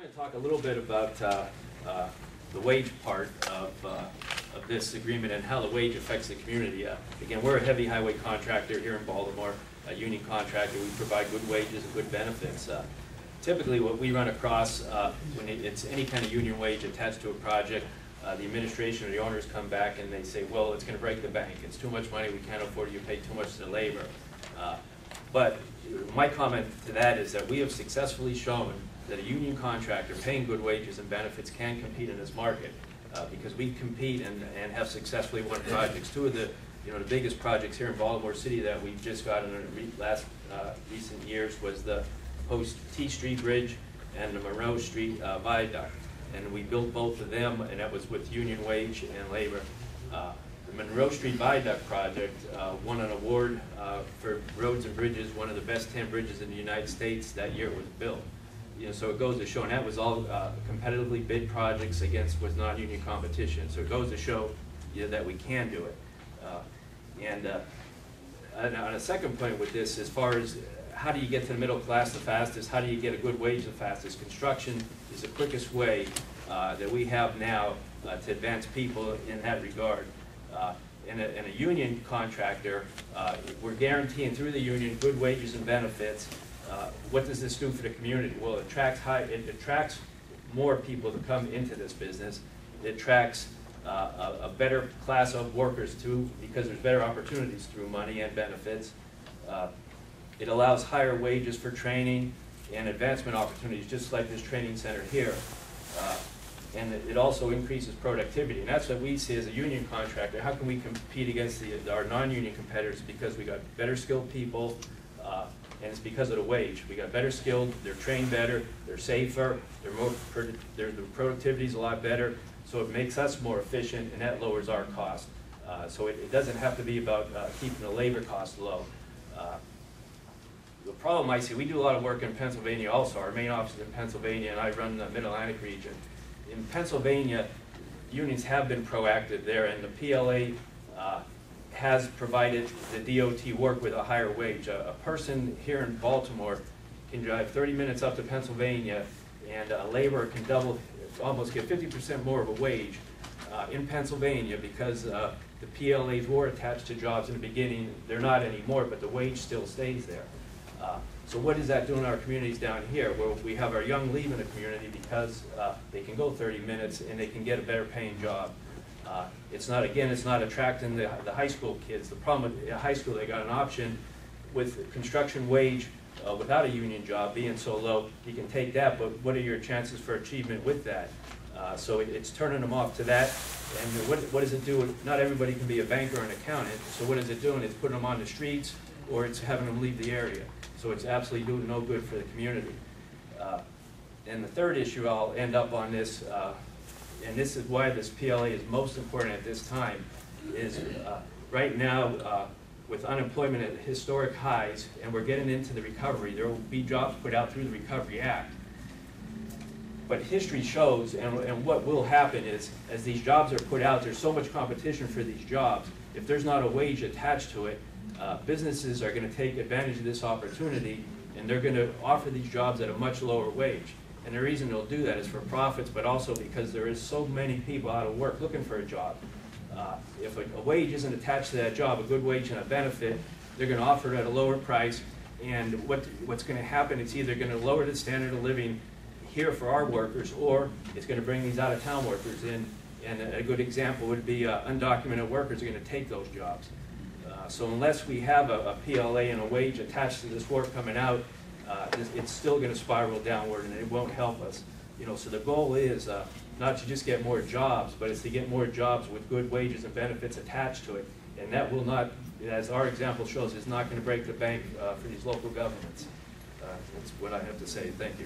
going to talk a little bit about the wage part of this agreement and how the wage affects the community. Again, we're a heavy highway contractor here in Baltimore, a union contractor. We provide good wages and good benefits. Typically what we run across when it's any kind of union wage attached to a project, the administration or the owners come back and they say, well, it's going to break the bank. It's too much money. We can't afford you to pay too much to labor. But my comment to that is that we have successfully shown that a union contractor paying good wages and benefits can compete in this market because we compete and have successfully won projects. Two of the the biggest projects here in Baltimore City that we've just gotten in the last recent years was the Post T Street Bridge and the Monroe Street Viaduct. And we built both of them, and that was with union wage and labor. The Monroe Street Viaduct project won an award for roads and bridges, one of the best 10 bridges in the United States that year it was built. So it goes to show, and that was all competitively bid projects against with non-union competition. So it goes to show that we can do it. And on a second point with this, as far as how do you get to the middle class the fastest, how do you get a good wage the fastest, construction is the quickest way that we have now to advance people in that regard. In a union contractor, we're guaranteeing through the union good wages and benefits. What does this do for the community? Well, it attracts more people to come into this business. It attracts a better class of workers too, because there's better opportunities through money and benefits. It allows higher wages for training and advancement opportunities, just like this training center here. And it also increases productivity. And that's what we see as a union contractor. How can we compete against our non-union competitors? Because we got better skilled people, and it's because of the wage. We got better skilled, they're trained better, they're safer, their productivity is a lot better, so it makes us more efficient, and that lowers our cost. So it doesn't have to be about keeping the labor costs low. The problem I see, we do a lot of work in Pennsylvania also. Our main office is in Pennsylvania, and I run the Mid-Atlantic region. In Pennsylvania, unions have been proactive there, and the PLA has provided the DOT work with a higher wage. A person here in Baltimore can drive 30 minutes up to Pennsylvania, and a laborer can almost get 50% more of a wage in Pennsylvania because the PLAs were attached to jobs in the beginning. They're not anymore, but the wage still stays there. So what is that doing in our communities down here? Well, we have our young leaving the community because they can go 30 minutes and they can get a better paying job. It's not attracting the high school kids. The problem with high school, they got an option with construction wage without a union job being so low. You can take that, but what are your chances for achievement with that? So it's turning them off to that. And what does it do? Not everybody can be a banker or an accountant. So what is it doing? It's putting them on the streets, or it's having them leave the area. So it's absolutely doing no good for the community. And the third issue, I'll end up on this, and this is why this PLA is most important at this time, is right now with unemployment at historic highs, and we're getting into the recovery, there will be jobs put out through the Recovery Act. But history shows, and what will happen is, as these jobs are put out, there's so much competition for these jobs. If there's not a wage attached to it, businesses are going to take advantage of this opportunity, and they're going to offer these jobs at a much lower wage. And the reason they'll do that is for profits, but also because there is so many people out of work looking for a job. If a wage isn't attached to that job, a good wage and a benefit, they're going to offer it at a lower price. And what's going to happen, it's either going to lower the standard of living here for our workers, or it's going to bring these out-of-town workers in. And a good example would be undocumented workers are going to take those jobs. So unless we have a PLA and a wage attached to this work coming out, it's still going to spiral downward, and it won't help us. So the goal is not to just get more jobs, but it's to get more jobs with good wages and benefits attached to it. And that will not, as our example shows, is not going to break the bank for these local governments. That's what I have to say. Thank you.